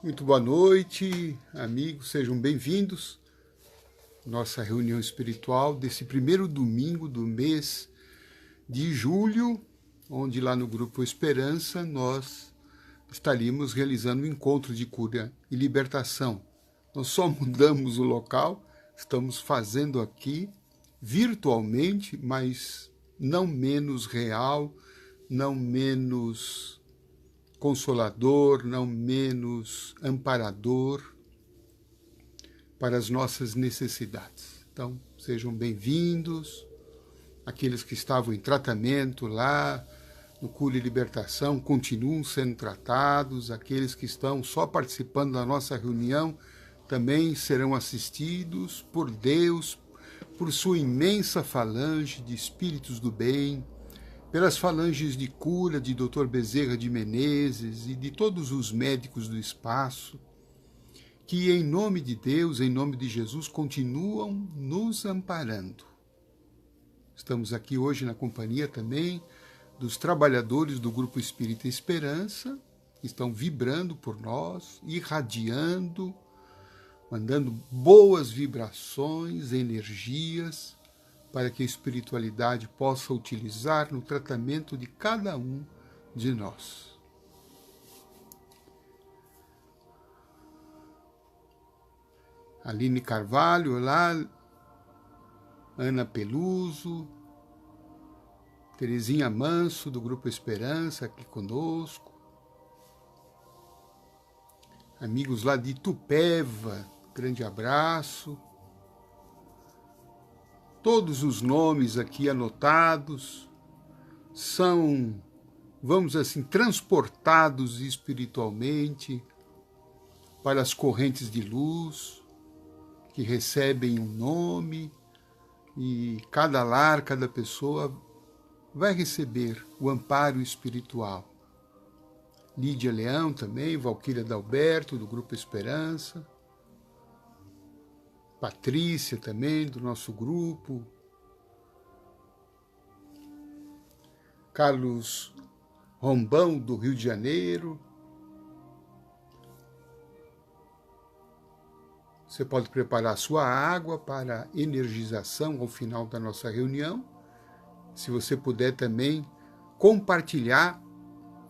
Muito boa noite, amigos, sejam bem-vindos à nossa reunião espiritual desse primeiro domingo do mês de julho, onde lá no Grupo Esperança nós estaríamos realizando um encontro de cura e libertação. Nós só mudamos o local, estamos fazendo aqui virtualmente, mas não menos real, não menos consolador, não menos amparador para as nossas necessidades. Então, sejam bem-vindos. Aqueles que estavam em tratamento lá no Cura e Libertação continuam sendo tratados. Aqueles que estão só participando da nossa reunião também serão assistidos por Deus, por sua imensa falange de espíritos do bem, pelas falanges de cura de Dr. Bezerra de Menezes e de todos os médicos do espaço, que em nome de Deus, em nome de Jesus, continuam nos amparando. Estamos aqui hoje na companhia também dos trabalhadores do Grupo Espírita Esperança, que estão vibrando por nós, irradiando, mandando boas vibrações, energias, para que a espiritualidade possa utilizar no tratamento de cada um de nós. Aline Carvalho, olá. Ana Peluso, Terezinha Manso, do Grupo Esperança, aqui conosco. Amigos lá de Itupeva, grande abraço. Todos os nomes aqui anotados são, vamos assim, transportados espiritualmente para as correntes de luz que recebem um nome, e cada lar, cada pessoa vai receber o amparo espiritual. Lídia Leão também, Valquíria Dalberto, do Grupo Esperança, Patrícia também, do nosso grupo, Carlos Rombão, do Rio de Janeiro. Você pode preparar a sua água para energização ao final da nossa reunião. Se você puder também compartilhar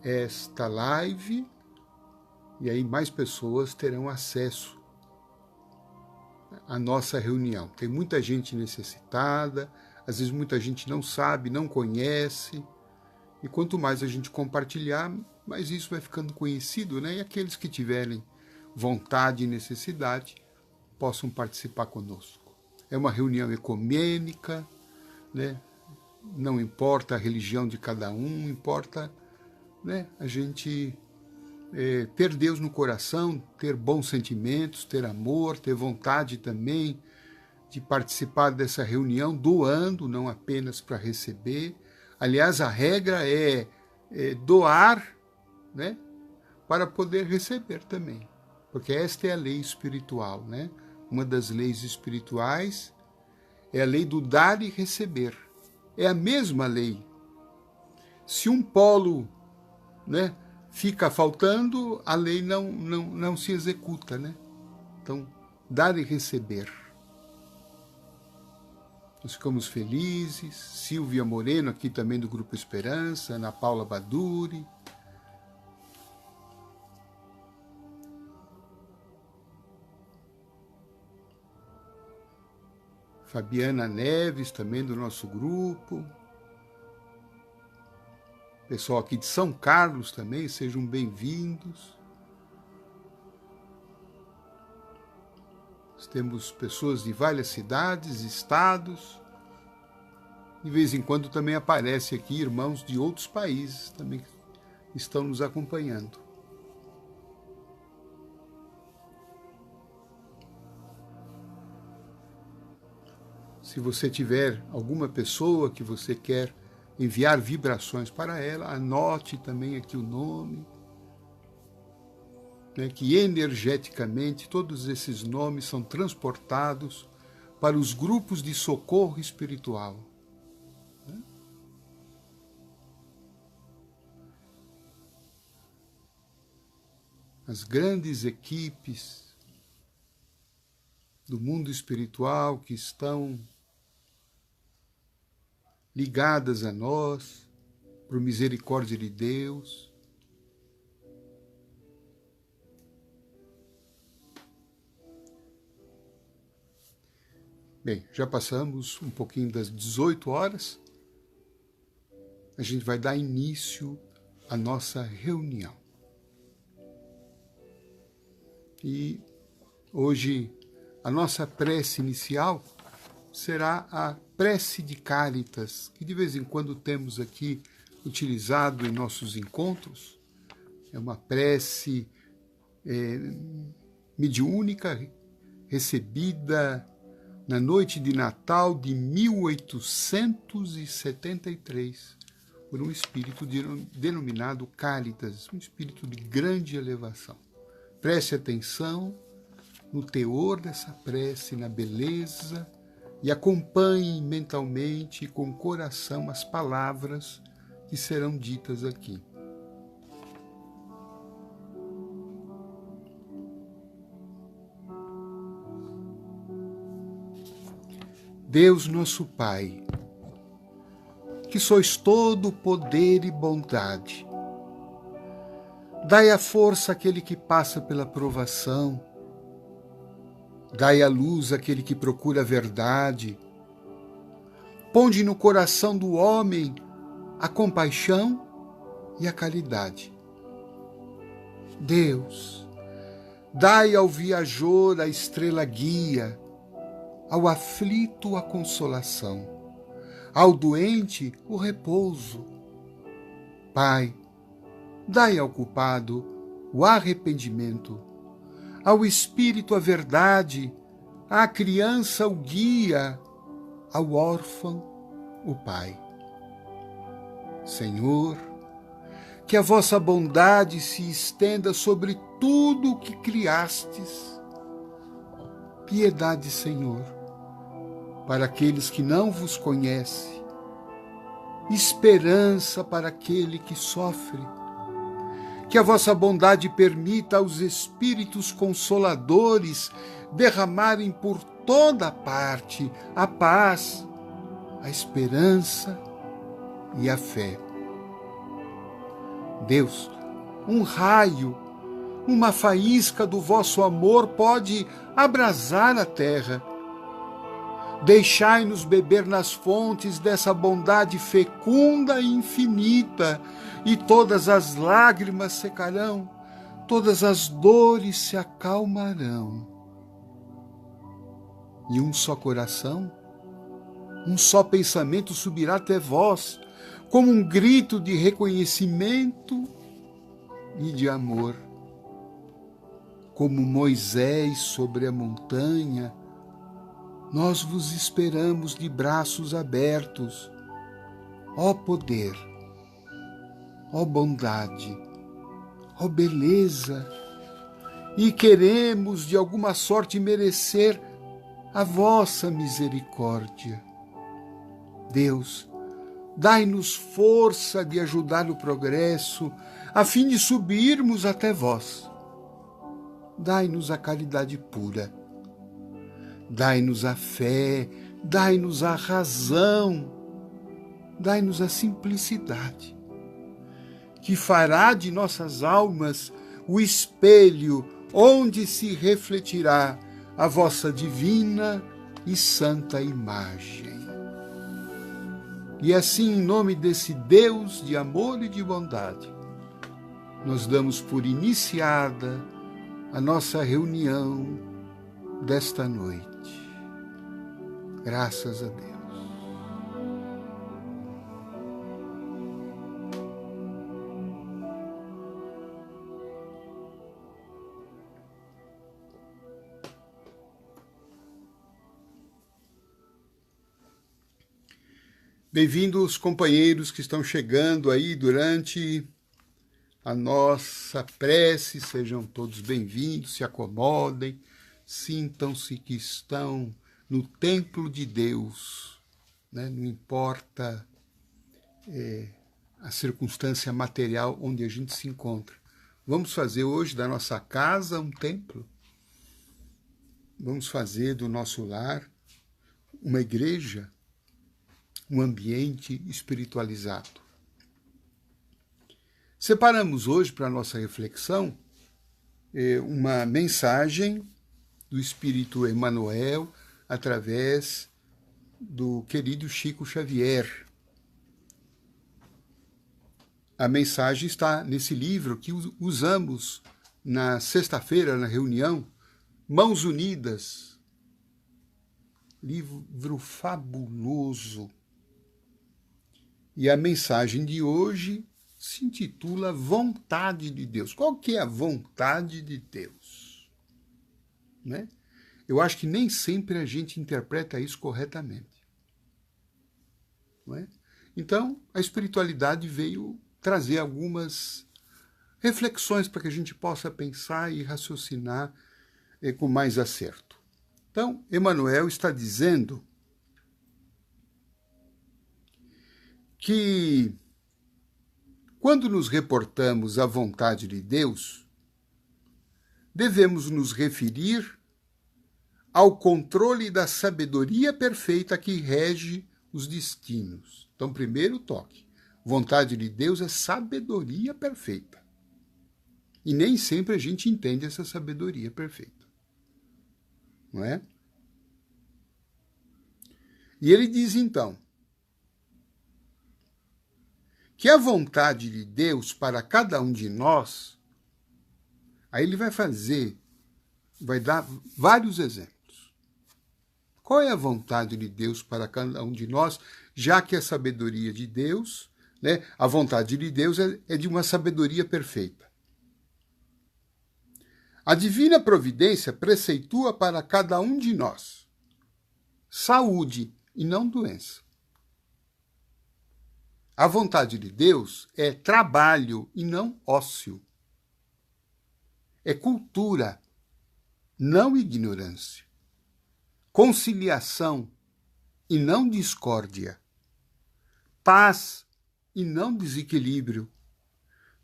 esta live, e aí mais pessoas terão acesso a nossa reunião. Tem muita gente necessitada, às vezes muita gente não sabe, não conhece, e quanto mais a gente compartilhar, mais isso vai ficando conhecido, né? E aqueles que tiverem vontade e necessidade possam participar conosco. É uma reunião ecumênica, né? Não importa a religião de cada um, importa, né, a gente ter Deus no coração, ter bons sentimentos, ter amor, ter vontade também de participar dessa reunião, doando, não apenas para receber. Aliás, a regra é doar, né, para poder receber também, porque esta é a lei espiritual, né? Uma das leis espirituais é a lei do dar e receber. É a mesma lei. Se um polo, né, fica faltando, a lei não se executa, né? Então, dar e receber. Nós ficamos felizes. Silvia Moreno, aqui também do Grupo Esperança, Ana Paula Baduri. Fabiana Neves, também do nosso grupo. Pessoal aqui de São Carlos também, sejam bem-vindos. Nós temos pessoas de várias cidades, estados. De vez em quando também aparece aqui irmãos de outros países também que estão nos acompanhando. Se você tiver alguma pessoa que você quer enviar vibrações para ela, anote também aqui o nome, né, que energeticamente todos esses nomes são transportados para os grupos de socorro espiritual. Né? as grandes equipes do mundo espiritual que estão ligadas a nós, por misericórdia de Deus. Bem, já passamos um pouquinho das 18 horas. A gente vai dar início à nossa reunião. E hoje a nossa prece inicial será a prece de Cáritas, que de vez em quando temos aqui utilizado em nossos encontros. É uma prece mediúnica recebida na noite de Natal de 1873, por um espírito denominado Cáritas, um espírito de grande elevação. Preste atenção no teor dessa prece, na beleza, e acompanhe mentalmente e com o coração as palavras que serão ditas aqui. Deus nosso Pai, que sois todo poder e bondade, dai a força àquele que passa pela provação, dai a luz àquele que procura a verdade, ponde no coração do homem a compaixão e a caridade. Deus, dai ao viajor a estrela guia, ao aflito a consolação, ao doente o repouso. Pai, dai ao culpado o arrependimento, ao espírito a verdade, à criança o guia, ao órfão o Pai. Senhor, que a vossa bondade se estenda sobre tudo o que criastes. Piedade, Senhor, para aqueles que não vos conhecem, esperança para aquele que sofre. Que a vossa bondade permita aos Espíritos Consoladores derramarem por toda parte a paz, a esperança e a fé. Deus, um raio, uma faísca do vosso amor pode abrasar a terra. Deixai-nos beber nas fontes dessa bondade fecunda e infinita, e todas as lágrimas secarão, todas as dores se acalmarão. E um só coração, um só pensamento subirá até vós, como um grito de reconhecimento e de amor. Como Moisés sobre a montanha, nós vos esperamos de braços abertos, ó poder, ó bondade, ó beleza, e queremos de alguma sorte merecer a vossa misericórdia. Deus, dai-nos força de ajudar o progresso, a fim de subirmos até vós. Dai-nos a caridade pura. Dai-nos a fé, dai-nos a razão, dai-nos a simplicidade, que fará de nossas almas o espelho onde se refletirá a vossa divina e santa imagem. E assim, em nome desse Deus de amor e de bondade, nós damos por iniciada a nossa reunião desta noite. Graças a Deus. Bem-vindos, companheiros que estão chegando aí durante a nossa prece. Sejam todos bem-vindos, se acomodem, sintam-se que estão no templo de Deus, né? Não importa a circunstância material onde a gente se encontra. Vamos fazer hoje da nossa casa um templo. Vamos fazer do nosso lar uma igreja, um ambiente espiritualizado. Separamos hoje para a nossa reflexão uma mensagem do Espírito Emmanuel através do querido Chico Xavier. A mensagem está nesse livro que usamos na sexta-feira, na reunião, Mãos Unidas. Livro fabuloso. E a mensagem de hoje se intitula Vontade de Deus. Qual que é a vontade de Deus? Né? Eu acho que nem sempre a gente interpreta isso corretamente. Não é? Então, a espiritualidade veio trazer algumas reflexões para que a gente possa pensar e raciocinar com mais acerto. Então, Emmanuel está dizendo que quando nos reportamos à vontade de Deus, devemos nos referir ao controle da sabedoria perfeita que rege os destinos. Então, primeiro toque. Vontade de Deus é sabedoria perfeita. E nem sempre a gente entende essa sabedoria perfeita. Não é? E ele diz, então, que a vontade de Deus para cada um de nós, aí ele vai dar vários exemplos. Qual é a vontade de Deus para cada um de nós, já que a sabedoria de Deus, né, a vontade de Deus é de uma sabedoria perfeita. A divina providência preceitua para cada um de nós saúde e não doença. A vontade de Deus é trabalho e não ócio. É cultura, não ignorância. Conciliação e não discórdia. Paz e não desequilíbrio.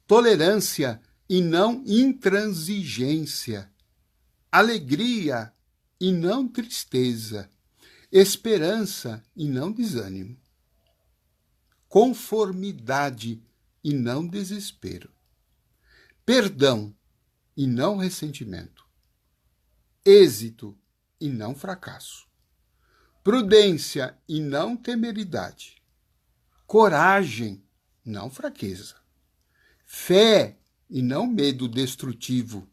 Tolerância e não intransigência. Alegria e não tristeza. Esperança e não desânimo. Conformidade e não desespero. Perdão e não ressentimento. Êxito e não fracasso. Prudência e não temeridade. Coragem, não fraqueza. Fé e não medo destrutivo.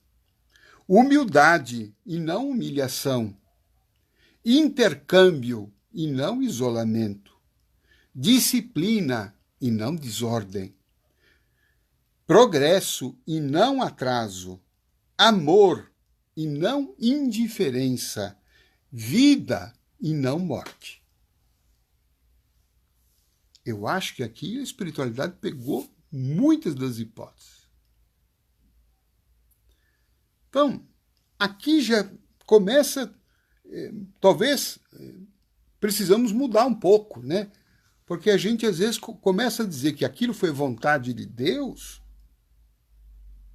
Humildade e não humilhação. Intercâmbio e não isolamento. Disciplina e não desordem. Progresso e não atraso. Amor e não indiferença. Vida e não morte. Eu acho que aqui a espiritualidade pegou muitas das hipóteses. Então, aqui já começa, talvez precisamos mudar um pouco, né? Porque a gente às vezes começa a dizer que aquilo foi vontade de Deus.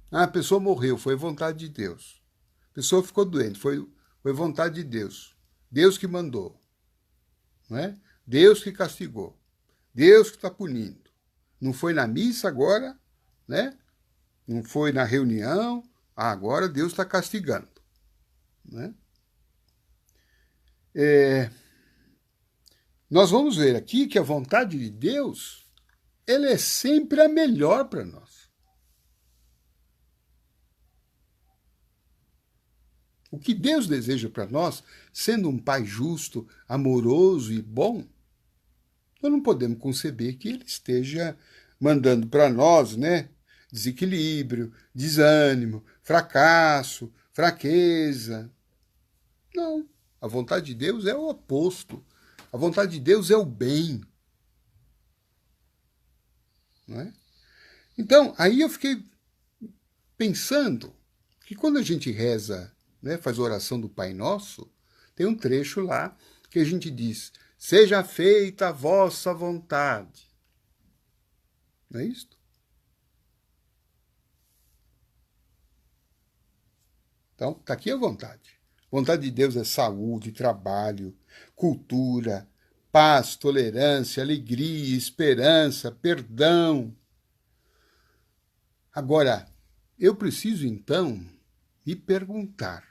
A pessoa morreu, foi vontade de Deus. A pessoa ficou doente, foi vontade de Deus. Deus que mandou. Não é? Deus que castigou. Deus que está punindo. Não foi na missa agora, né? Não foi na reunião, agora Deus está castigando. Né? Nós vamos ver aqui que a vontade de Deus, ela é sempre a melhor para nós. O que Deus deseja para nós, sendo um Pai justo, amoroso e bom, nós não podemos conceber que Ele esteja mandando para nós, né, desequilíbrio, desânimo, fracasso, fraqueza. Não. A vontade de Deus é o oposto. A vontade de Deus é o bem. Não é? Então, aí eu fiquei pensando que quando a gente reza, né, faz a oração do Pai Nosso, tem um trecho lá que a gente diz: seja feita a vossa vontade. Não é isso? Então, está aqui a vontade. Vontade de Deus é saúde, trabalho, cultura, paz, tolerância, alegria, esperança, perdão. Agora, eu preciso então me perguntar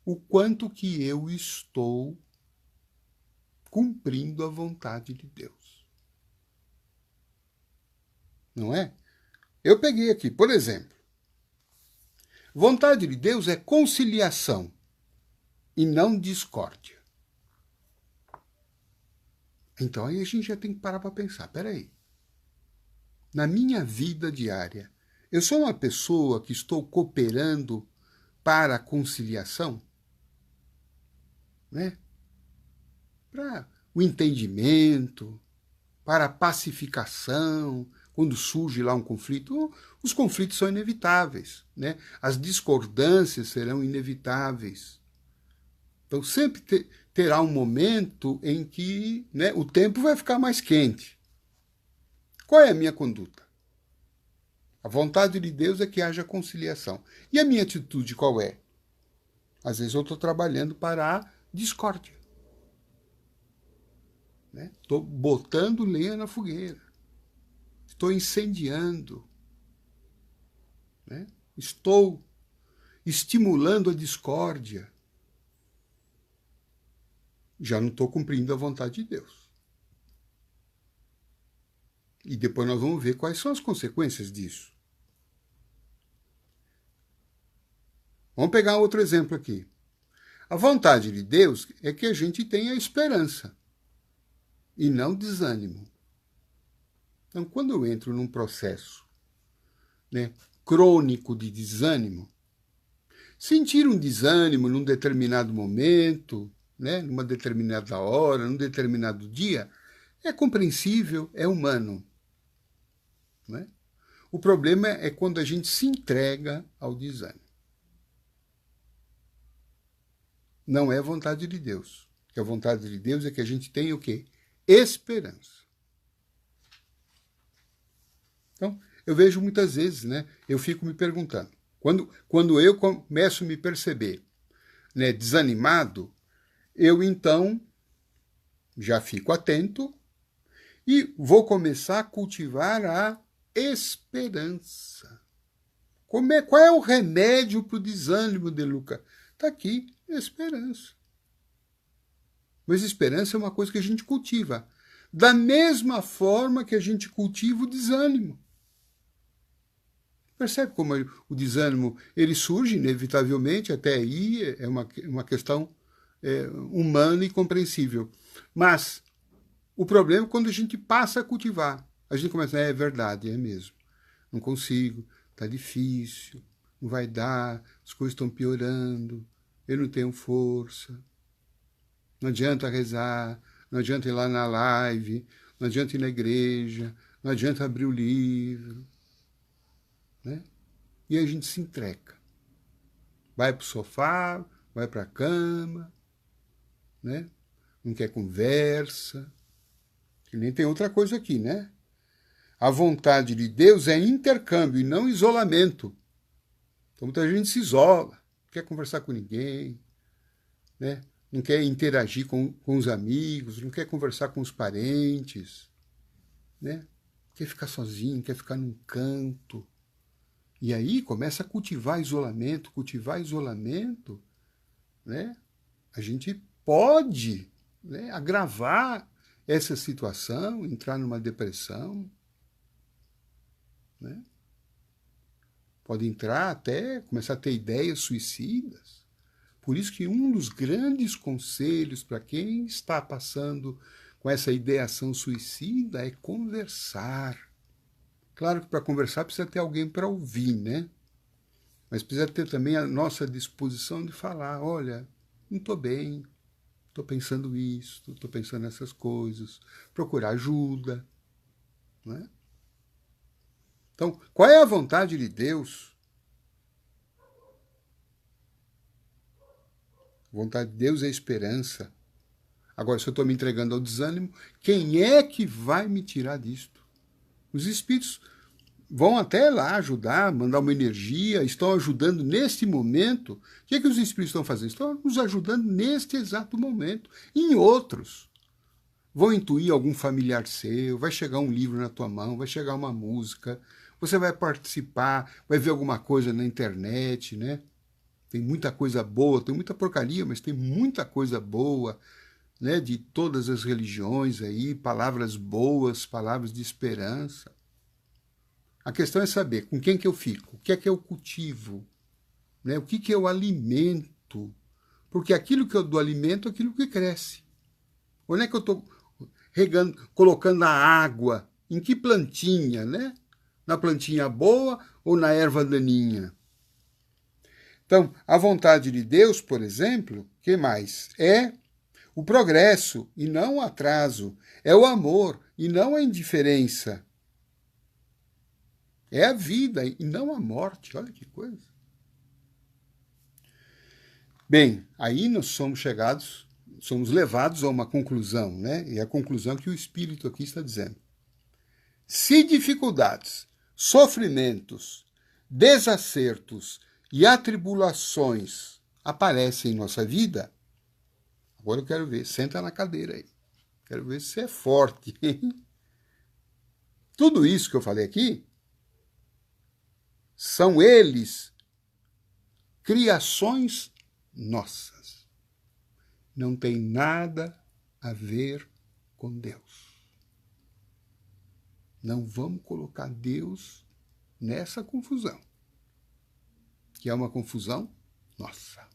o quanto que eu estou cumprindo a vontade de Deus. Não é? Eu peguei aqui, por exemplo, vontade de Deus é conciliação e não discórdia. Então aí a gente já tem que parar para pensar, peraí. Na minha vida diária, eu sou uma pessoa que estou cooperando para a conciliação? Né? Para o entendimento, para a pacificação, quando surge lá um conflito, os conflitos são inevitáveis, né? As discordâncias serão inevitáveis. Então sempre terá um momento em que, né, o tempo vai ficar mais quente. Qual é a minha conduta? A vontade de Deus é que haja conciliação. E a minha atitude qual é? Às vezes eu estou trabalhando para a discórdia. Estou botando lenha na fogueira. Estou incendiando. Né? Estou estimulando a discórdia. Já não estou cumprindo a vontade de Deus. E depois nós vamos ver quais são as consequências disso. Vamos pegar outro exemplo aqui. A vontade de Deus é que a gente tenha esperança e não desânimo. Então, quando eu entro num processo, né, crônico de desânimo, sentir um desânimo num determinado momento, né, numa determinada hora, num determinado dia, é compreensível, é humano. Né? O problema é quando a gente se entrega ao desânimo. Não é a vontade de Deus. Porque a vontade de Deus é que a gente tenha o quê? Esperança. Então, eu vejo muitas vezes, né? Eu fico me perguntando. Quando eu começo a me perceber, né, desanimado, eu então já fico atento e vou começar a cultivar a esperança. Qual é o remédio para o desânimo, De Luca? Está aqui, esperança. Mas esperança é uma coisa que a gente cultiva. Da mesma forma que a gente cultiva o desânimo. Percebe como o desânimo ele surge inevitavelmente, até aí é uma questão humana e compreensível. Mas o problema é quando a gente passa a cultivar. A gente começa, é verdade, é mesmo. Não consigo, está difícil, não vai dar, as coisas estão piorando, eu não tenho força. Não adianta rezar, não adianta ir lá na live, não adianta ir na igreja, não adianta abrir o livro. Né? E a gente se entrega. Vai para o sofá, vai para a cama, né? Não quer conversa. E nem tem outra coisa aqui, né? A vontade de Deus é intercâmbio e não isolamento. Então muita gente se isola, não quer conversar com ninguém, né? Não quer interagir com os amigos, não quer conversar com os parentes, né? Quer ficar sozinho, quer ficar num canto. E aí começa a cultivar isolamento, né? A gente pode, né, agravar essa situação, entrar numa depressão, né? Pode entrar até, começar a ter ideias suicidas. Por isso que um dos grandes conselhos para quem está passando com essa ideação suicida é conversar. Claro que para conversar precisa ter alguém para ouvir, né? Mas precisa ter também a nossa disposição de falar, olha, não estou bem, estou pensando isso, estou pensando nessas coisas, procurar ajuda. Né? Então, qual é a vontade de Deus? A vontade de Deus é esperança. Agora, se eu estou me entregando ao desânimo, quem é que vai me tirar disto? Os espíritos vão até lá ajudar, mandar uma energia, estão ajudando neste momento. O que é que os espíritos estão fazendo? Estão nos ajudando neste exato momento. Em outros, vão intuir algum familiar seu, vai chegar um livro na tua mão, vai chegar uma música, você vai participar, vai ver alguma coisa na internet, né? Tem muita coisa boa, tem muita porcaria, mas tem muita coisa boa, né? De todas as religiões aí, palavras boas, palavras de esperança. A questão é saber com quem que eu fico, o que é que eu cultivo, né? O que que eu alimento, porque aquilo que eu dou alimento é aquilo que cresce. Onde é que eu estou regando, colocando a água? Em que plantinha, né? Na plantinha boa ou na erva daninha? Então, a vontade de Deus, por exemplo, o que mais? É o progresso e não o atraso. É o amor e não a indiferença. É a vida e não a morte. Olha que coisa. Bem, aí nós somos levados a uma conclusão, né? E a conclusão que o Espírito aqui está dizendo. Se dificuldades, sofrimentos, desacertos e atribulações aparecem em nossa vida, agora eu quero ver, senta na cadeira aí. Quero ver se é forte. Tudo isso que eu falei aqui, são eles criações nossas. Não tem nada a ver com Deus. Não vamos colocar Deus nessa confusão, que é uma confusão nossa.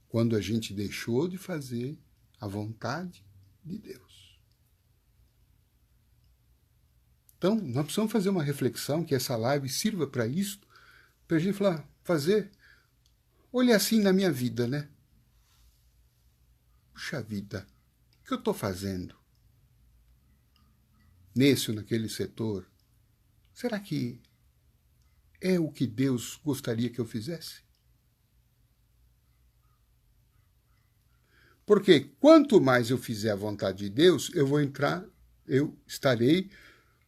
Quando a gente deixou de fazer a vontade de Deus. Então, nós precisamos fazer uma reflexão, que essa live sirva para isso, para a gente olhar assim na minha vida, né? Puxa vida, o que eu estou fazendo? Nesse ou naquele setor? Será que é o que Deus gostaria que eu fizesse? Porque quanto mais eu fizer a vontade de Deus, eu estarei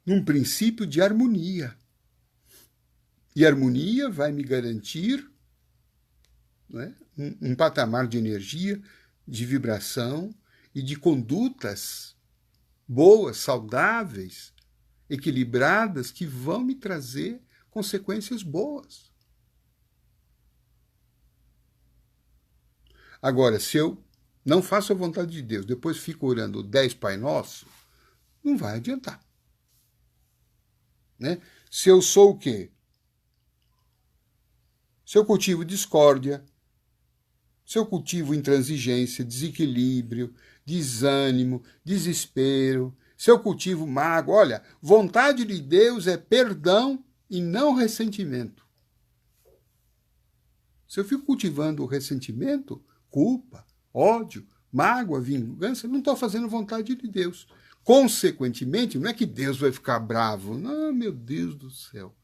num princípio de harmonia. E harmonia vai me garantir, né, um patamar de energia, de vibração e de condutas boas, saudáveis, equilibradas, que vão me trazer consequências boas. Agora, se eu não faço a vontade de Deus, depois fico orando 10 Pai Nosso, não vai adiantar. Né? Se eu sou o quê? Se eu cultivo discórdia, se eu cultivo intransigência, desequilíbrio, desânimo, desespero, se eu cultivo mágoa, olha, vontade de Deus é perdão e não ressentimento. Se eu fico cultivando o ressentimento, culpa, ódio, mágoa, vingança, não estou fazendo vontade de Deus. Consequentemente, não é que Deus vai ficar bravo. Não, meu Deus do céu.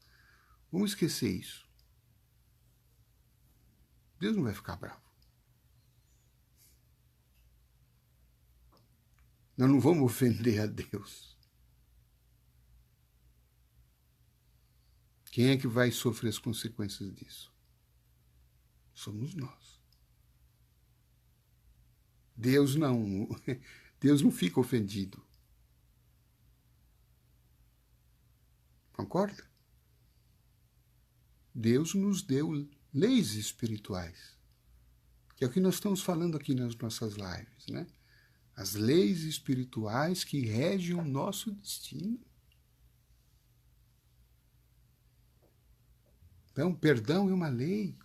Vamos esquecer isso. Deus não vai ficar bravo. Nós não vamos ofender a Deus. Quem é que vai sofrer as consequências disso? Somos nós. Deus não fica ofendido. Concorda? Deus nos deu leis espirituais, que é o que nós estamos falando aqui nas nossas lives, né? As leis espirituais que regem o nosso destino. Então, perdão é uma lei.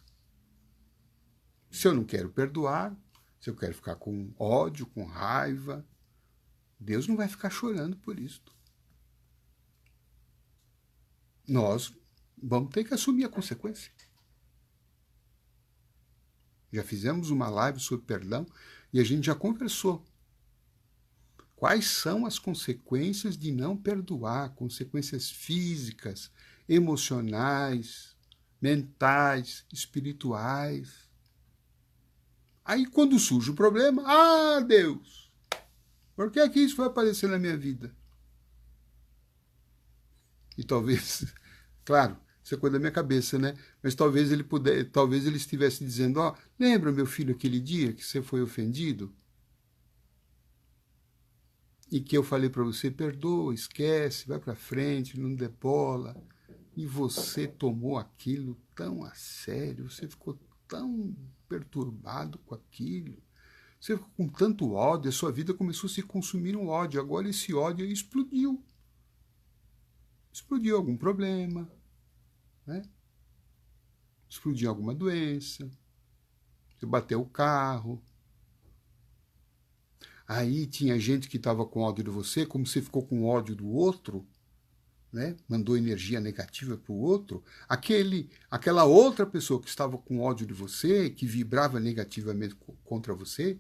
Se eu não quero perdoar, se eu quero ficar com ódio, com raiva, Deus não vai ficar chorando por isso. Nós vamos ter que assumir a consequência. Já fizemos uma live sobre perdão e a gente já conversou. Quais são as consequências de não perdoar? Consequências físicas, emocionais, mentais, espirituais. Aí quando surge o problema, Deus, por que isso vai aparecer na minha vida? E talvez, claro, isso é coisa da minha cabeça, né? Mas talvez ele estivesse dizendo, ó, lembra, meu filho, aquele dia que você foi ofendido? E que eu falei para você, perdoa, esquece, vai para frente, não dê bola. E você tomou aquilo tão a sério, você ficou tão perturbado com aquilo. Você ficou com tanto ódio, a sua vida começou a se consumir um ódio. Agora esse ódio explodiu. Explodiu algum problema, né? Explodiu alguma doença, você bateu o carro. Aí tinha gente que estava com ódio de você, como você ficou com ódio do outro, né? Mandou energia negativa para o outro. Aquela outra pessoa que estava com ódio de você, que vibrava negativamente contra você,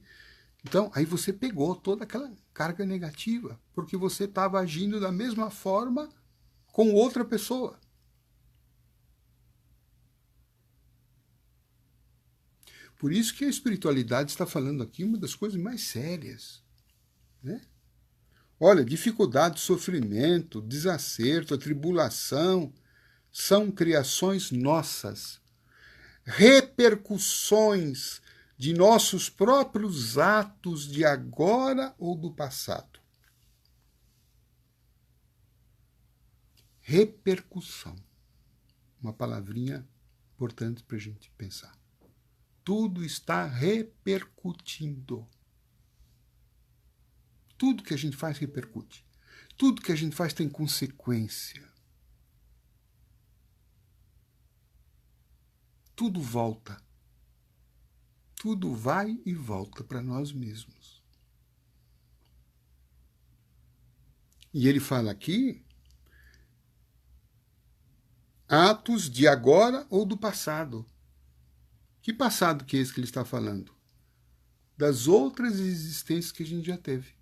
então aí você pegou toda aquela carga negativa, porque você estava agindo da mesma forma com outra pessoa. Por isso que a espiritualidade está falando aqui uma das coisas mais sérias, né? Olha, dificuldade, sofrimento, desacerto, atribulação são criações nossas, repercussões de nossos próprios atos de agora ou do passado. Repercussão. Uma palavrinha importante para a gente pensar. Tudo está repercutindo. Tudo que a gente faz repercute. Tudo que a gente faz tem consequência. Tudo volta. Tudo vai e volta para nós mesmos. E ele fala aqui atos de agora ou do passado. Que passado que é esse que ele está falando? Das outras existências que a gente já teve.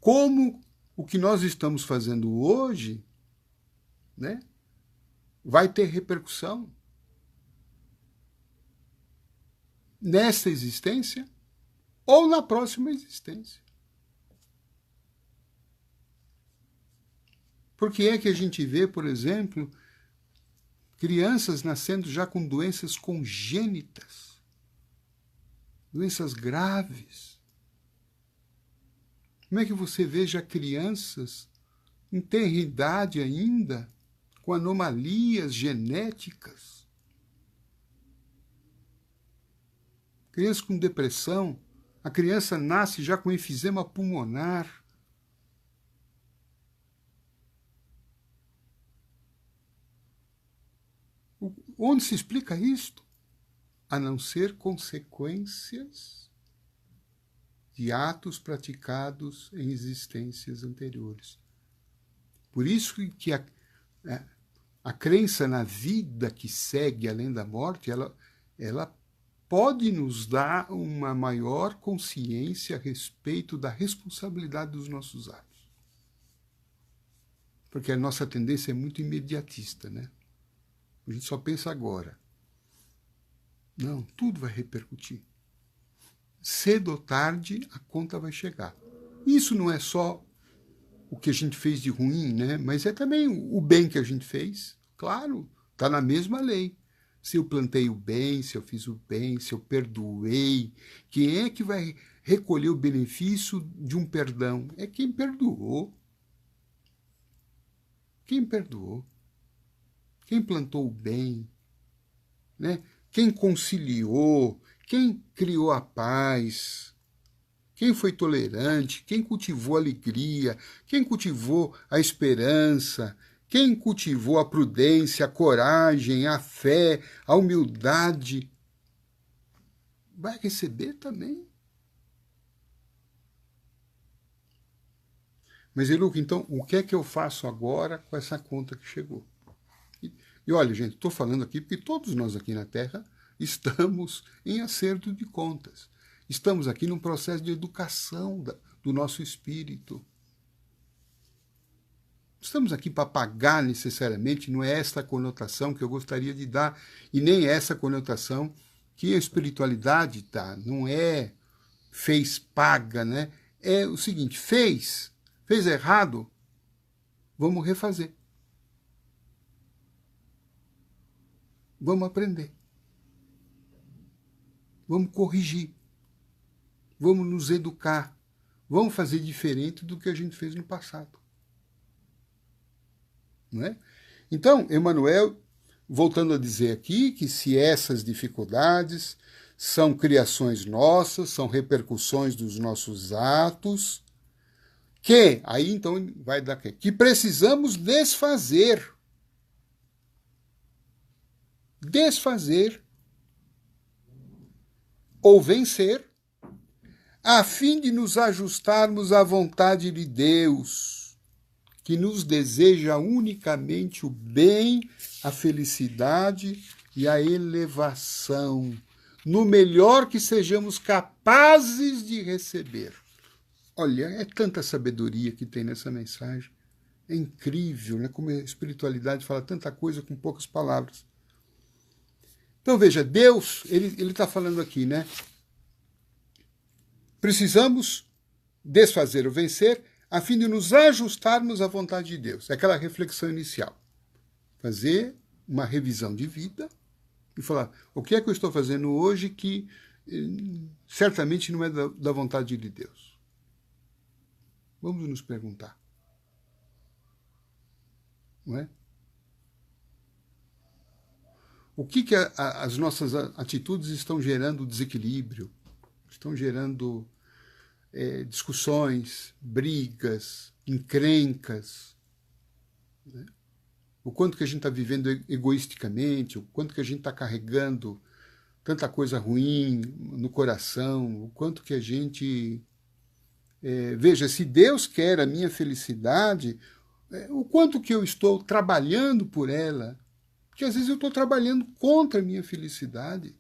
Como o que nós estamos fazendo hoje, né, vai ter repercussão nessa existência ou na próxima existência. Por que é que a gente vê, por exemplo, crianças nascendo já com doenças congênitas, doenças graves? Como é que você vê já crianças em tenra idade ainda, com anomalias genéticas? Criança com depressão, a criança nasce já com enfisema pulmonar. Onde se explica isto? A não ser consequências de atos praticados em existências anteriores. Por isso que a crença na vida que segue além da morte, ela pode nos dar uma maior consciência a respeito da responsabilidade dos nossos atos. Porque a nossa tendência é muito imediatista, né? A gente só pensa agora. Não, tudo vai repercutir. Cedo ou tarde, a conta vai chegar. Isso não é só o que a gente fez de ruim, né? Mas é também o bem que a gente fez. Claro, está na mesma lei. Se eu plantei o bem, se eu fiz o bem, se eu perdoei, quem é que vai recolher o benefício de um perdão? É quem perdoou. Quem perdoou. Quem plantou o bem, né? Quem conciliou, quem criou a paz, quem foi tolerante, quem cultivou a alegria, quem cultivou a esperança, quem cultivou a prudência, a coragem, a fé, a humildade, vai receber também. Mas, Eluca, então, o que é que eu faço agora com essa conta que chegou? E olha, gente, estou falando aqui porque todos nós aqui na Terra estamos em acerto de contas. Estamos aqui num processo de educação do nosso espírito. Estamos aqui para pagar necessariamente, não é esta conotação que eu gostaria de dar, e nem essa conotação que a espiritualidade dá. Não é fez, paga, né? É o seguinte, fez errado, vamos refazer. Vamos aprender. Vamos corrigir. Vamos nos educar. Vamos fazer diferente do que a gente fez no passado. Não é? Então, Emmanuel, voltando a dizer aqui que se essas dificuldades são criações nossas, são repercussões dos nossos atos, que, aí então vai dar que precisamos desfazer. Desfazer ou vencer, a fim de nos ajustarmos à vontade de Deus, que nos deseja unicamente o bem, a felicidade e a elevação, no melhor que sejamos capazes de receber. Olha, é tanta sabedoria que tem nessa mensagem. É incrível, né? Como a espiritualidade fala tanta coisa com poucas palavras. Então veja, Deus, ele está falando aqui, né? Precisamos desfazer ou vencer a fim de nos ajustarmos à vontade de Deus. É aquela reflexão inicial. Fazer uma revisão de vida e falar, o que é que eu estou fazendo hoje que certamente não é da vontade de Deus? Vamos nos perguntar. Não é? O que as nossas atitudes estão gerando desequilíbrio, estão gerando discussões, brigas, encrencas, né? O quanto que a gente está vivendo egoisticamente, o quanto que a gente está carregando tanta coisa ruim no coração, o quanto que a gente... veja, se Deus quer a minha felicidade, o quanto que eu estou trabalhando por ela, porque às vezes eu estou trabalhando contra a minha felicidade.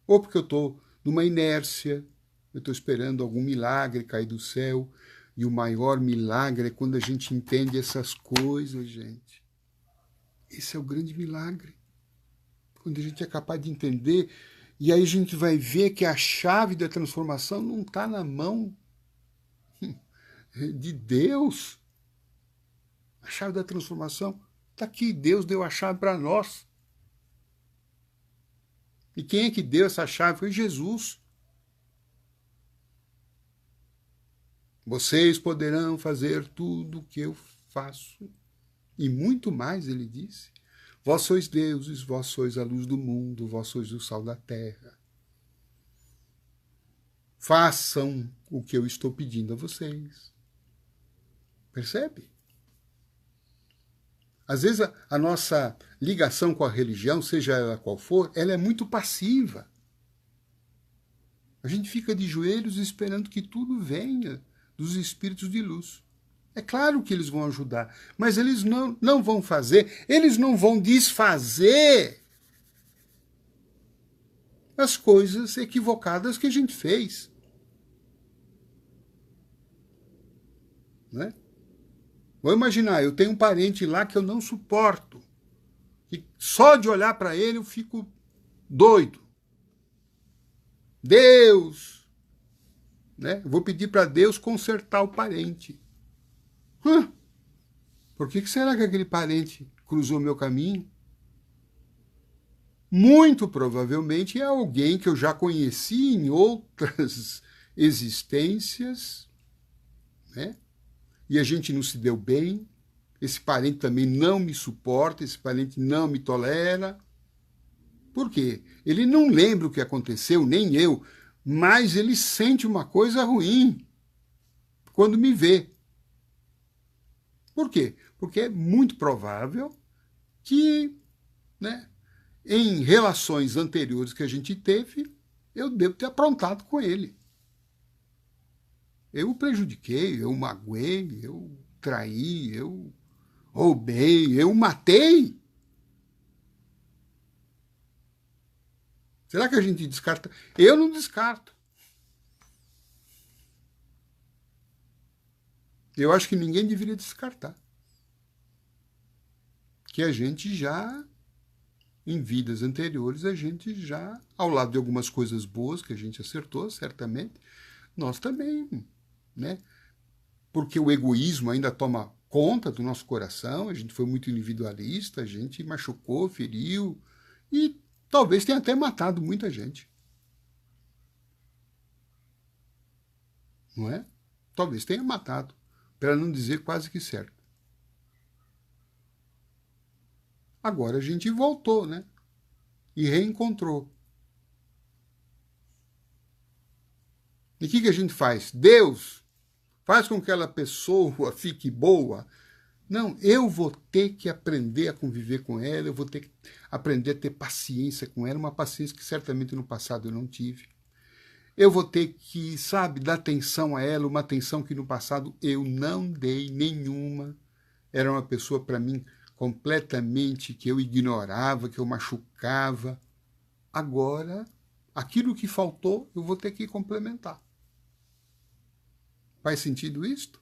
Ou porque eu estou numa inércia, eu estou esperando algum milagre cair do céu, e o maior milagre é quando a gente entende essas coisas, gente. Esse é o grande milagre. Quando a gente é capaz de entender, e aí a gente vai ver que a chave da transformação não está na mão de Deus. A chave da transformação está aqui. Deus deu a chave para nós. E quem é que deu essa chave? Foi Jesus. Vocês poderão fazer tudo o que eu faço. E muito mais, ele disse. Vós sois deuses, vós sois a luz do mundo, vós sois o sal da terra. Façam o que eu estou pedindo a vocês. Percebe? Às vezes a nossa ligação com a religião, seja ela qual for, ela é muito passiva. A gente fica de joelhos esperando que tudo venha dos espíritos de luz. É claro que eles vão ajudar, mas eles não vão fazer, eles não vão desfazer as coisas equivocadas que a gente fez. Não é? Vou imaginar, eu tenho um parente lá que eu não suporto, que só de olhar para ele eu fico doido. Deus, né? Eu vou pedir para Deus consertar o parente. Por que será que aquele parente cruzou meu caminho? Muito provavelmente é alguém que eu já conheci em outras existências, né? E a gente não se deu bem, esse parente também não me suporta, esse parente não me tolera. Por quê? Ele não lembra o que aconteceu, nem eu, mas ele sente uma coisa ruim quando me vê. Por quê? Porque é muito provável que, né, em relações anteriores que a gente teve, eu devo ter aprontado com ele. Eu o prejudiquei, eu o magoei, eu traí, eu roubei, eu o matei. Será que a gente descarta? Eu não descarto. Eu acho que ninguém deveria descartar. Que a gente já, em vidas anteriores, a gente já, ao lado de algumas coisas boas que a gente acertou, certamente, nós também, né, porque o egoísmo ainda toma conta do nosso coração, a gente foi muito individualista, a gente machucou, feriu e talvez tenha até matado muita gente. Não é? Talvez tenha matado, para não dizer quase que certo. Agora a gente voltou, né? E reencontrou. E o que a gente faz? Deus faz com que aquela pessoa fique boa. Não, eu vou ter que aprender a conviver com ela, eu vou ter que aprender a ter paciência com ela, uma paciência que certamente no passado eu não tive. Eu vou ter que, sabe, dar atenção a ela, uma atenção que no passado eu não dei nenhuma. Era uma pessoa, para mim, completamente que eu ignorava, que eu machucava. Agora, aquilo que faltou, eu vou ter que complementar. Faz sentido isto?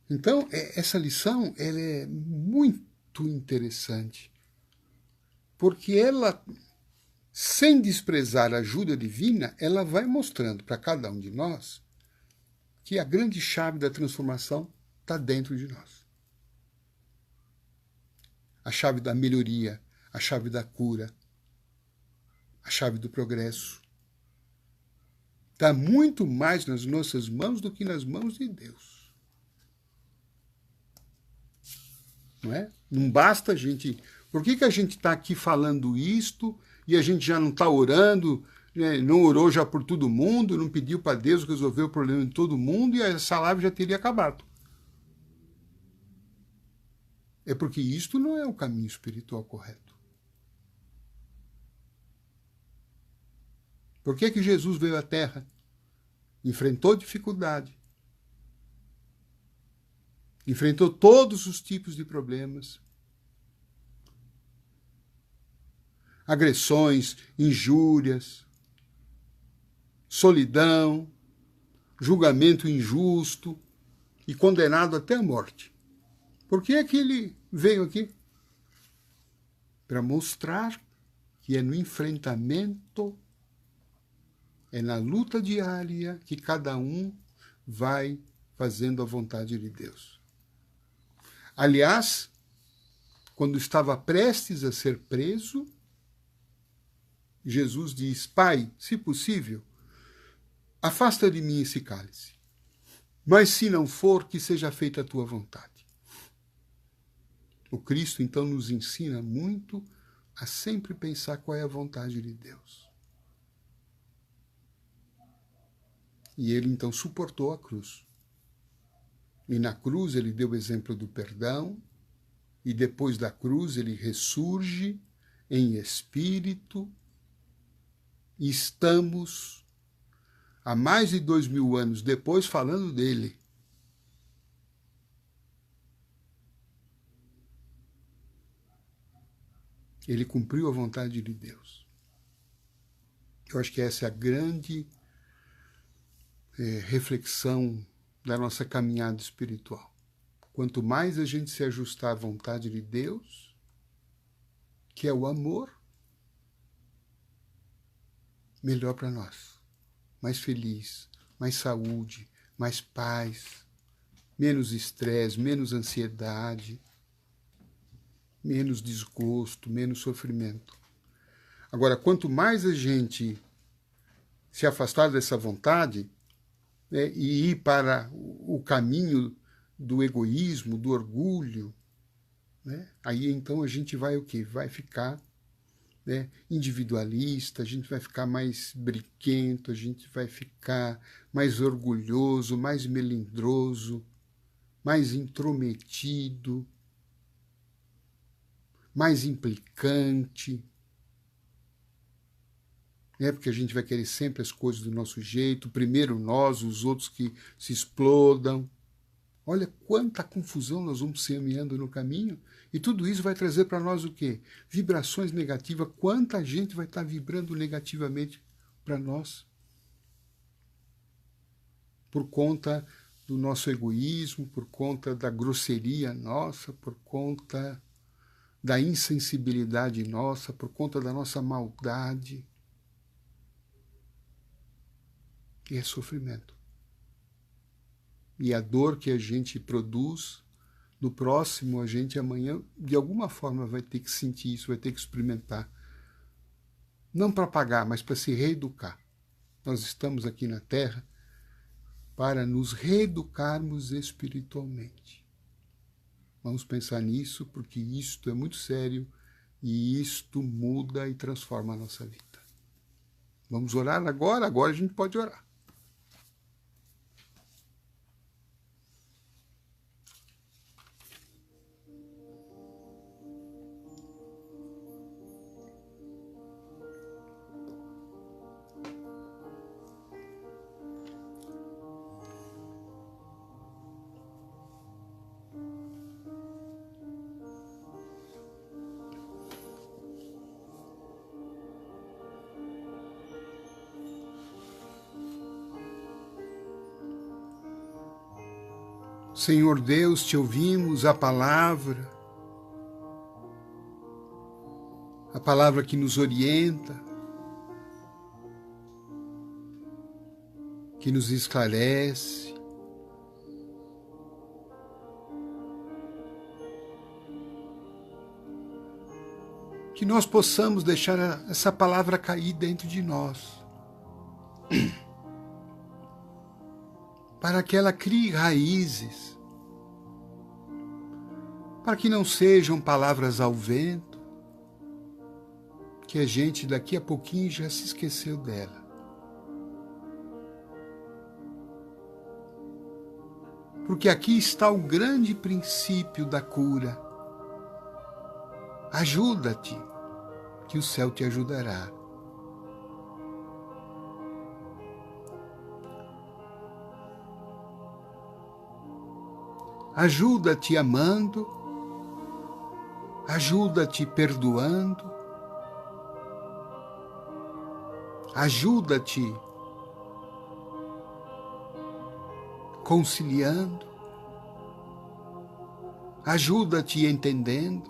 Então, essa lição ela é muito interessante, porque ela, sem desprezar a ajuda divina, ela vai mostrando para cada um de nós que a grande chave da transformação está dentro de nós. A chave da melhoria, a chave da cura, a chave do progresso. Está muito mais nas nossas mãos do que nas mãos de Deus. Não é? Não basta a gente... Por que a gente está aqui falando isto e a gente já não está orando, né? Não orou já por todo mundo, não pediu para Deus resolver o problema de todo mundo e essa live já teria acabado? É porque isto não é o caminho espiritual correto. Por que Jesus veio à Terra? Enfrentou dificuldade. Enfrentou todos os tipos de problemas. Agressões, injúrias, solidão, julgamento injusto e condenado até a morte. Por que é que ele veio aqui? Para mostrar que é no enfrentamento, é na luta diária que cada um vai fazendo a vontade de Deus. Aliás, quando estava prestes a ser preso, Jesus diz: Pai, se possível, afasta de mim esse cálice. Mas se não for, que seja feita a tua vontade. O Cristo, então, nos ensina muito a sempre pensar qual é a vontade de Deus. E ele, então, suportou a cruz. E na cruz ele deu o exemplo do perdão, e depois da cruz ele ressurge em espírito, e estamos, há mais de 2000 anos depois, falando dele. Ele cumpriu a vontade de Deus. Eu acho que essa é a grande reflexão da nossa caminhada espiritual. Quanto mais a gente se ajustar à vontade de Deus, que é o amor, melhor para nós. Mais feliz, mais saúde, mais paz, menos estresse, menos ansiedade, menos desgosto, menos sofrimento. Agora, quanto mais a gente se afastar dessa vontade, né, e ir para o caminho do egoísmo, do orgulho, né, aí então a gente vai o quê? Vai ficar, né, individualista, a gente vai ficar mais briquento, a gente vai ficar mais orgulhoso, mais melindroso, mais intrometido, mais implicante, né? Porque a gente vai querer sempre as coisas do nosso jeito, primeiro nós, os outros que se explodam. Olha quanta confusão nós vamos semeando no caminho, e tudo isso vai trazer para nós o quê? Vibrações negativas. Quanta gente vai estar vibrando negativamente para nós por conta do nosso egoísmo, por conta da grosseria nossa, por conta da insensibilidade nossa, por conta da nossa maldade. e é sofrimento. E a dor que a gente produz no próximo, a gente amanhã, de alguma forma, vai ter que sentir isso, vai ter que experimentar. Não para pagar, mas para se reeducar. Nós estamos aqui na Terra para nos reeducarmos espiritualmente. Vamos pensar nisso, porque isto é muito sério e isto muda e transforma a nossa vida. Vamos orar agora? Agora a gente pode orar. Senhor Deus, te ouvimos a palavra que nos orienta, que nos esclarece, que nós possamos deixar essa palavra cair dentro de nós, para que ela crie raízes, para que não sejam palavras ao vento, que a gente daqui a pouquinho já se esqueceu dela. Porque aqui está o grande princípio da cura. Ajuda-te, que o céu te ajudará. Ajuda-te amando, ajuda-te perdoando, ajuda-te conciliando, ajuda-te entendendo,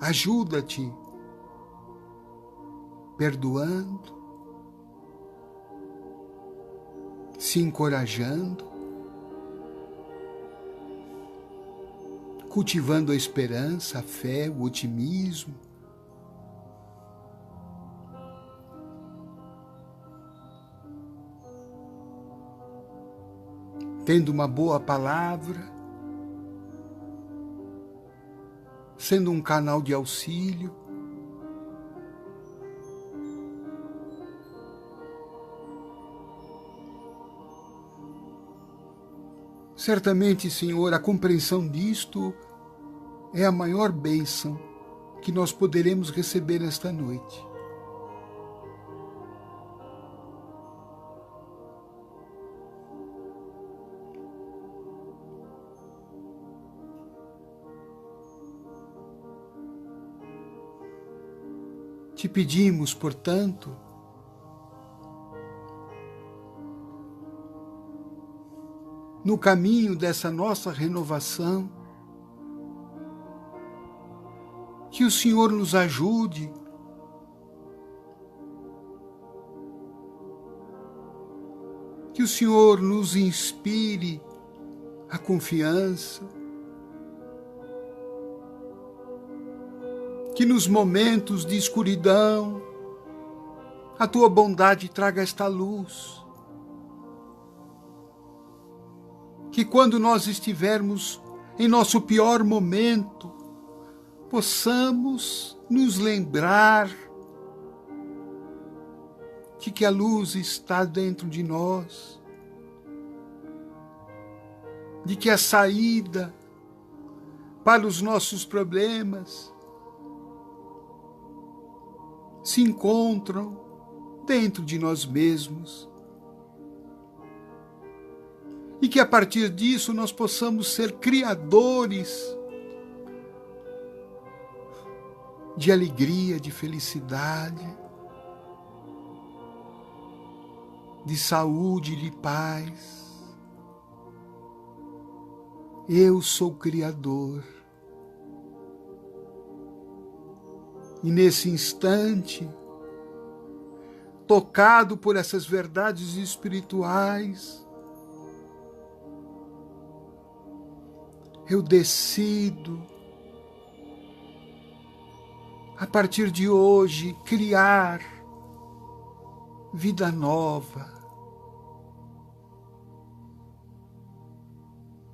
ajuda-te perdoando, se encorajando, cultivando a esperança, a fé, o otimismo. Tendo uma boa palavra, sendo um canal de auxílio. Certamente, Senhor, a compreensão disto é a maior bênção que nós poderemos receber nesta noite. Te pedimos, portanto, no caminho dessa nossa renovação, que o Senhor nos ajude que o Senhor nos inspire a confiança, que nos momentos de escuridão a Tua bondade traga esta luz, que quando nós estivermos em nosso pior momento, possamos nos lembrar de que a luz está dentro de nós, de que a saída para os nossos problemas se encontram dentro de nós mesmos. E que a partir disso nós possamos ser criadores de alegria, de felicidade, de saúde, de paz. Eu sou criador. E nesse instante, tocado por essas verdades espirituais, eu decido, a partir de hoje, criar vida nova.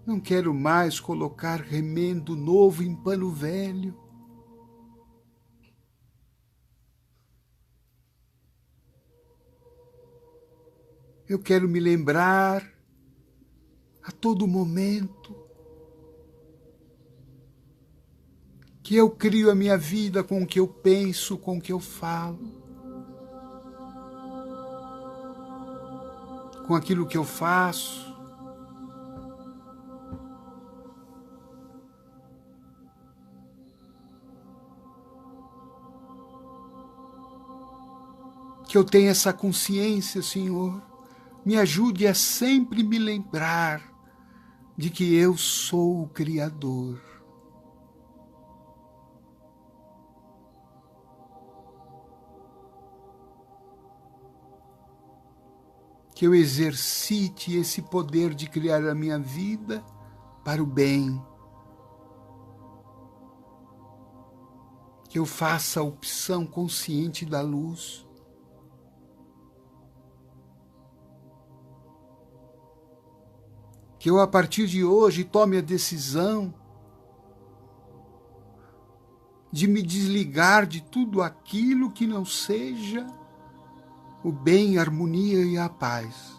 Não quero mais colocar remendo novo em pano velho. Eu quero me lembrar a todo momento que eu crio a minha vida com o que eu penso, com o que eu falo, com aquilo que eu faço. Que eu tenha essa consciência, Senhor. Me ajude a sempre me lembrar de que eu sou o Criador. Que eu exercite esse poder de criar a minha vida para o bem. Que eu faça a opção consciente da luz. Que eu, a partir de hoje, tome a decisão de me desligar de tudo aquilo que não seja o bem, a harmonia e a paz.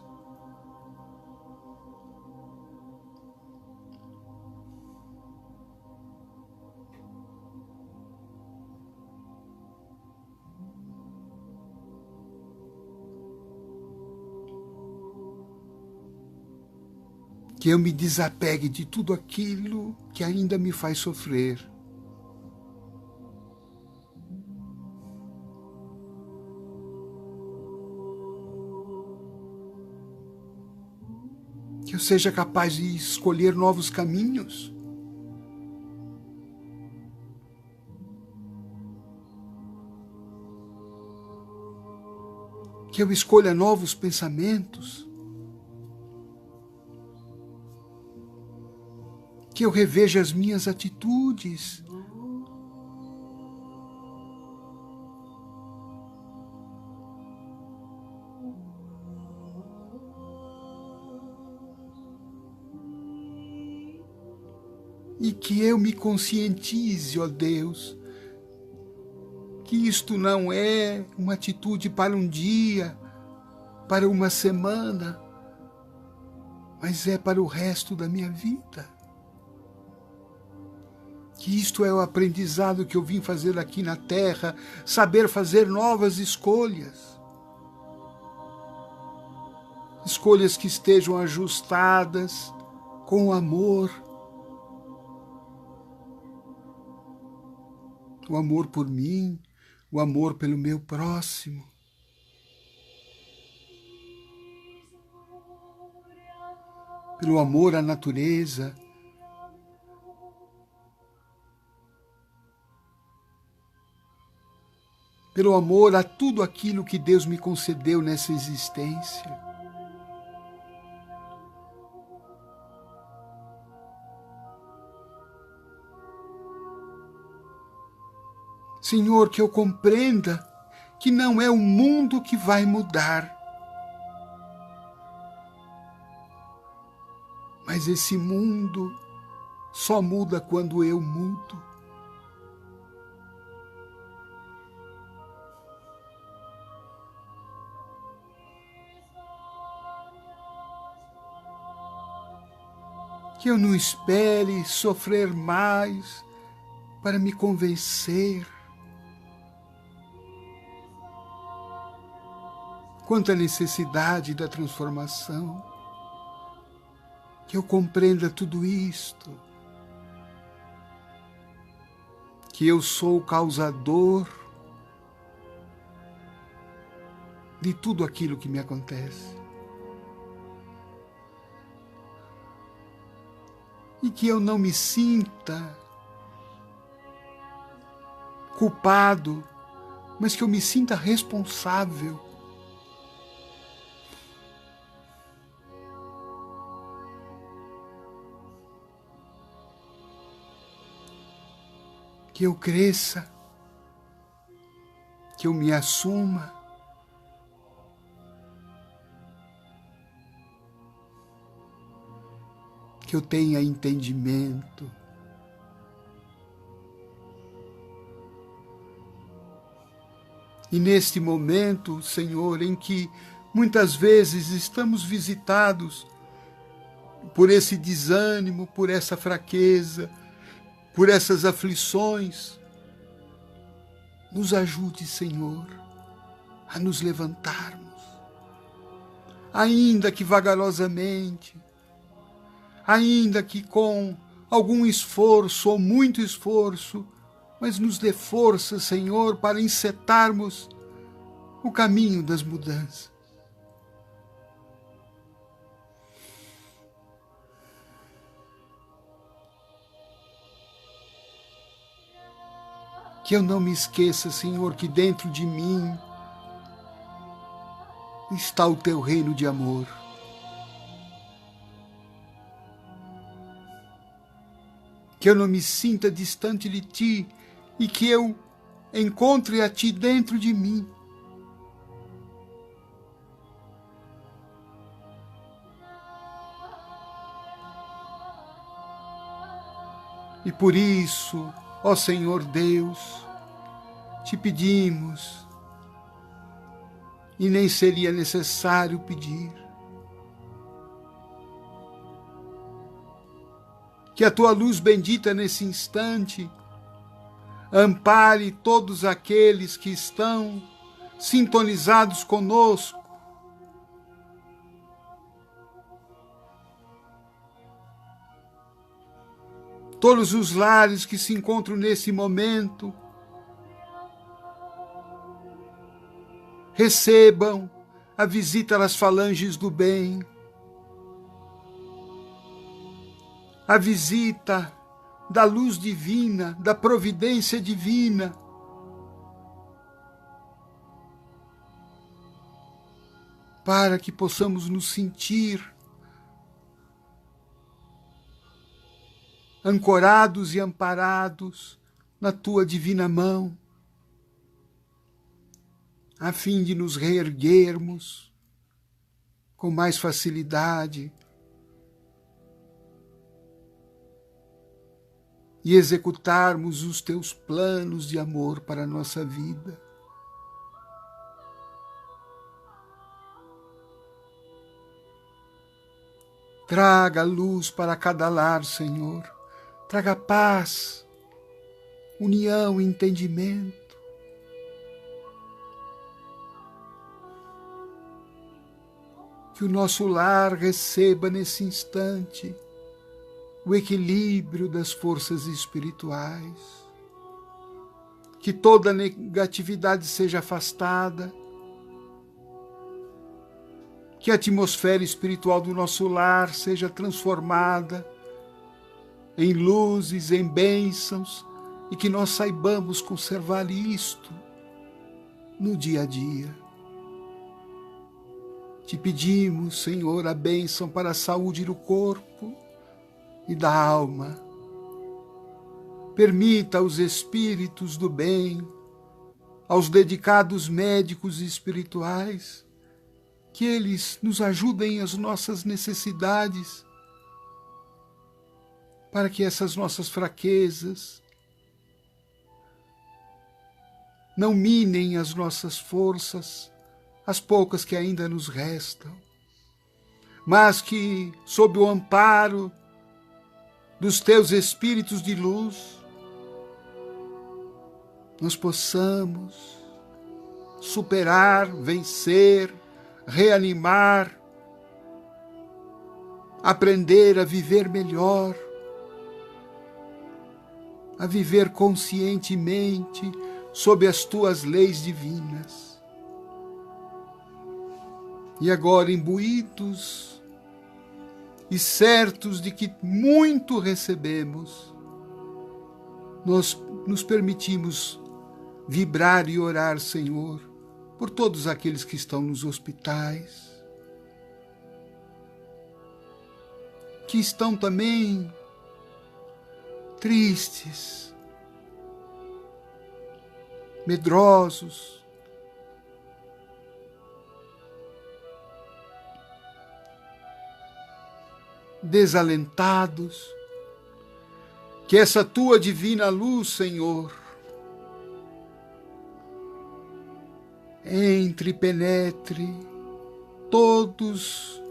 Que eu me desapegue de tudo aquilo que ainda me faz sofrer. Que eu seja capaz de escolher novos caminhos. Que eu escolha novos pensamentos. Que eu reveja as minhas atitudes. E que eu me conscientize, ó Deus, que isto não é uma atitude para um dia, para uma semana, mas é para o resto da minha vida. Que isto é o aprendizado que eu vim fazer aqui na Terra, saber fazer novas escolhas. Escolhas que estejam ajustadas com o amor. O amor por mim, o amor pelo meu próximo. Pelo amor à natureza. Pelo amor a tudo aquilo que Deus me concedeu nessa existência. Senhor, que eu compreenda que não é o mundo que vai mudar, mas esse mundo só muda quando eu mudo. Que eu não espere sofrer mais para me convencer quanto à necessidade da transformação. Que eu compreenda tudo isto. Que eu sou o causador de tudo aquilo que me acontece. E que eu não me sinta culpado, mas que eu me sinta responsável que eu cresça, que eu me assuma, que eu tenha entendimento, e neste momento, Senhor, em que muitas vezes estamos visitados por esse desânimo, por essa fraqueza, por essas aflições, nos ajude, Senhor, a nos levantarmos, ainda que vagarosamente, ainda que com algum esforço ou muito esforço, mas nos dê força, Senhor, para encetarmos o caminho das mudanças. Que eu não me esqueça, Senhor, que dentro de mim está o Teu reino de amor. Que eu não me sinta distante de Ti e que eu encontre a Ti dentro de mim. E por isso, ó Senhor Deus, Te pedimos, e nem seria necessário pedir, que a Tua luz bendita nesse instante ampare todos aqueles que estão sintonizados conosco, todos os lares que se encontram nesse momento, recebam a visita das falanges do bem, a visita da luz divina, da providência divina, para que possamos nos sentir ancorados e amparados na Tua divina mão, a fim de nos reerguermos com mais facilidade e executarmos os Teus planos de amor para a nossa vida. Traga luz para cada lar, Senhor. Traga paz, união e entendimento. Que o nosso lar receba nesse instante o equilíbrio das forças espirituais. Que toda negatividade seja afastada. Que a atmosfera espiritual do nosso lar seja transformada em luzes, em bênçãos, e que nós saibamos conservar isto no dia a dia. Te pedimos, Senhor, a bênção para a saúde do corpo e da alma. Permita aos espíritos do bem, aos dedicados médicos e espirituais, que eles nos ajudem as nossas necessidades, para que essas nossas fraquezas não minem as nossas forças, as poucas que ainda nos restam, mas que, sob o amparo dos Teus Espíritos de luz, nós possamos superar, vencer, reanimar, aprender a viver melhor, a viver conscientemente sob as Tuas leis divinas. E agora, imbuídos e certos de que muito recebemos, nós nos permitimos vibrar e orar, Senhor, por todos aqueles que estão nos hospitais, que estão também tristes, medrosos, desalentados, que essa tua divina luz, Senhor, entre e penetre todos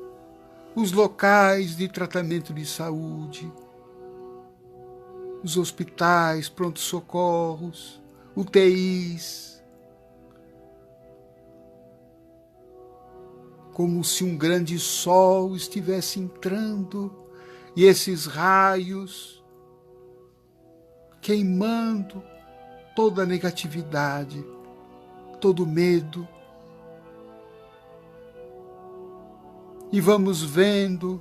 os locais de tratamento de saúde, os hospitais, pronto-socorros, UTIs, como se um grande sol estivesse entrando e esses raios queimando toda a negatividade, todo o medo. E vamos vendo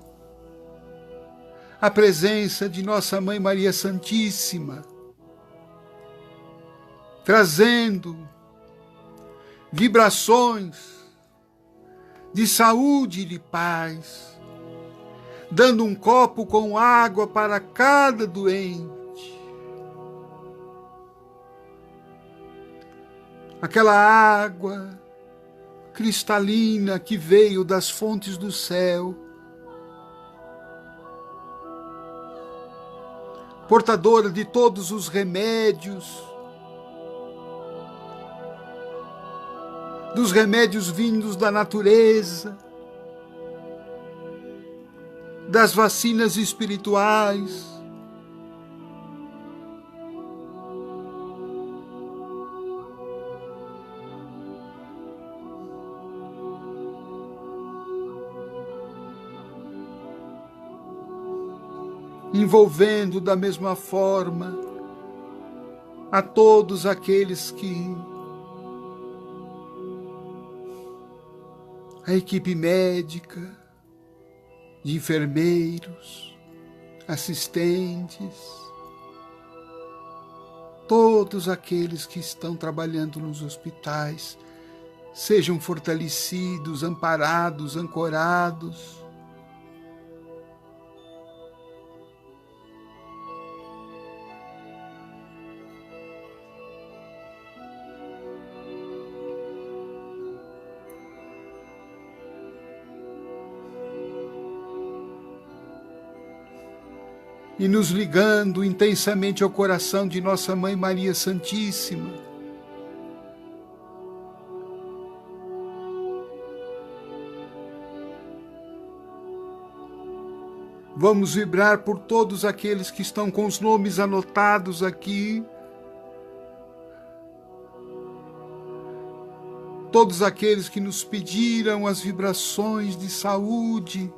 a presença de Nossa Mãe Maria Santíssima, trazendo vibrações de saúde e de paz, dando um copo com água para cada doente. Aquela água cristalina que veio das fontes do céu, portadora de todos os remédios, dos remédios vindos da natureza, das vacinas espirituais, envolvendo da mesma forma a todos aqueles que a equipe médica, de enfermeiros, assistentes, todos aqueles que estão trabalhando nos hospitais, sejam fortalecidos, amparados, ancorados. E nos ligando intensamente ao coração de Nossa Mãe Maria Santíssima. Vamos vibrar por todos aqueles que estão com os nomes anotados aqui. Todos aqueles que nos pediram as vibrações de saúde.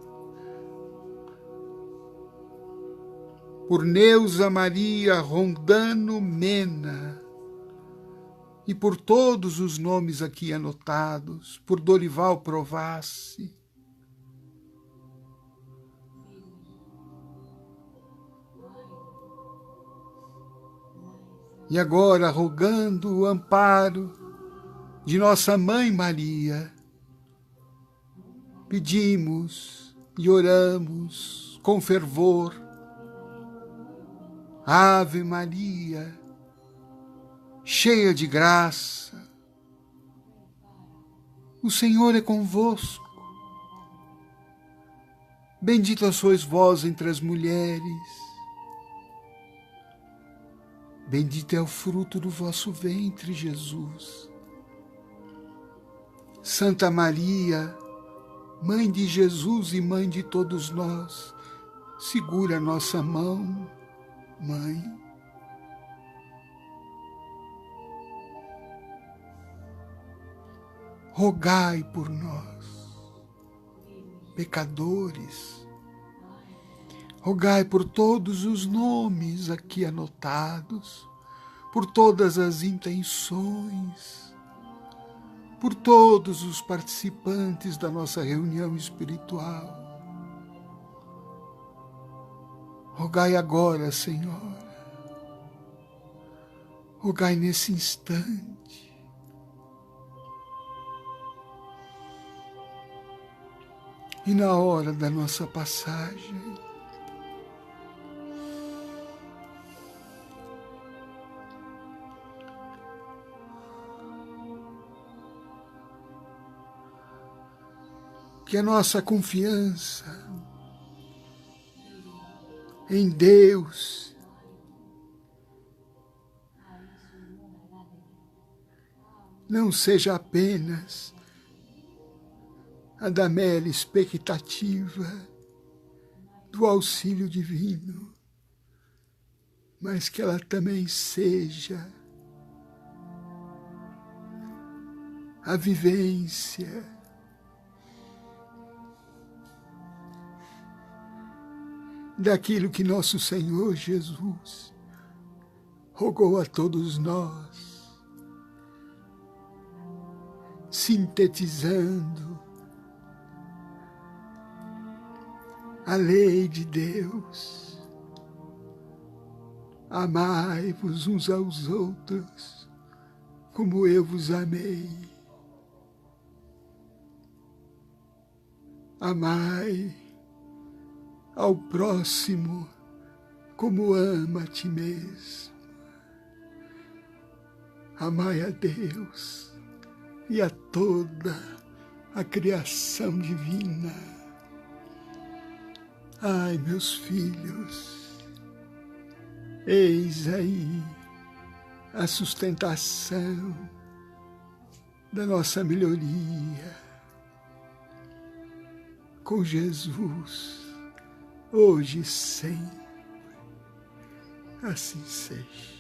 Por Neuza Maria Rondano Mena, e por todos os nomes aqui anotados, por Dorival Provassi, e agora rogando o amparo de Nossa Mãe Maria, pedimos e oramos com fervor. Ave Maria, cheia de graça, o Senhor é convosco. Bendita sois vós entre as mulheres, bendito é o fruto do vosso ventre, Jesus. Santa Maria, Mãe de Jesus e Mãe de todos nós, segura a nossa mão, Mãe. Rogai por nós, pecadores. Rogai por todos os nomes aqui anotados, por todas as intenções, por todos os participantes da nossa reunião espiritual. Rogai agora, Senhor. Rogai nesse instante. E na hora da nossa passagem, que a nossa confiança em Deus não seja apenas a da mera expectativa do auxílio divino, mas que ela também seja a vivência daquilo que nosso Senhor Jesus rogou a todos nós, sintetizando a lei de Deus: amai-vos uns aos outros como eu vos amei. Amai ao próximo como ama a ti mesmo. Amai a Deus e a toda a criação divina. Ai, meus filhos, eis aí a sustentação da nossa melhoria com Jesus, hoje e sempre. Assim seja.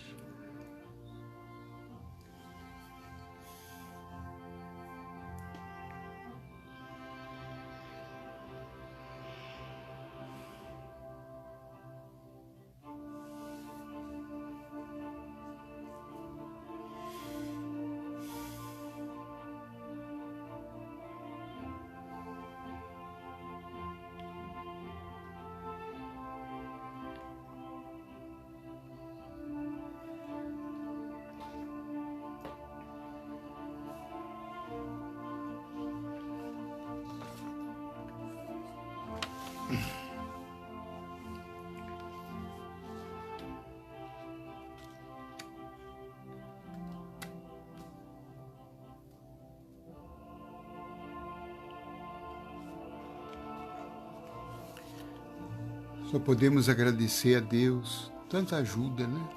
Só podemos agradecer a Deus tanta ajuda, né?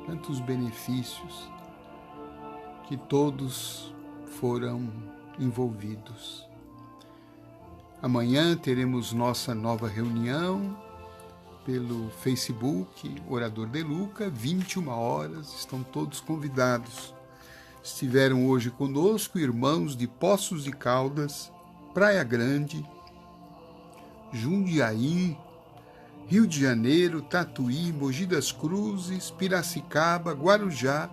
Tantos benefícios que todos foram envolvidos. Amanhã teremos nossa nova reunião pelo Facebook, Orador de Luca, 21 horas, estão todos convidados. Estiveram hoje conosco irmãos de Poços de Caldas, Praia Grande, Jundiaí, Rio de Janeiro, Tatuí, Mogi das Cruzes, Piracicaba, Guarujá,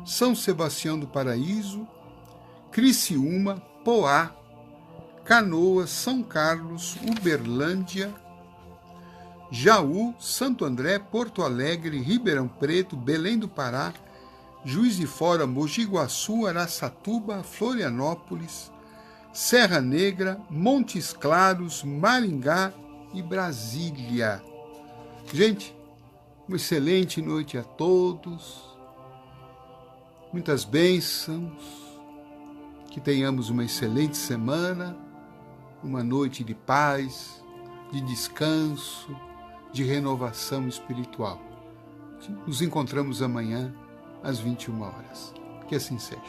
São Sebastião do Paraíso, Criciúma, Poá, Canoas, São Carlos, Uberlândia, Jaú, Santo André, Porto Alegre, Ribeirão Preto, Belém do Pará, Juiz de Fora, Mogi Guaçu, Araçatuba, Florianópolis, Serra Negra, Montes Claros, Maringá e Brasília. Gente, uma excelente noite a todos, muitas bênçãos, que tenhamos uma excelente semana, uma noite de paz, de descanso, de renovação espiritual. Nos encontramos amanhã às 21 horas. Que assim seja.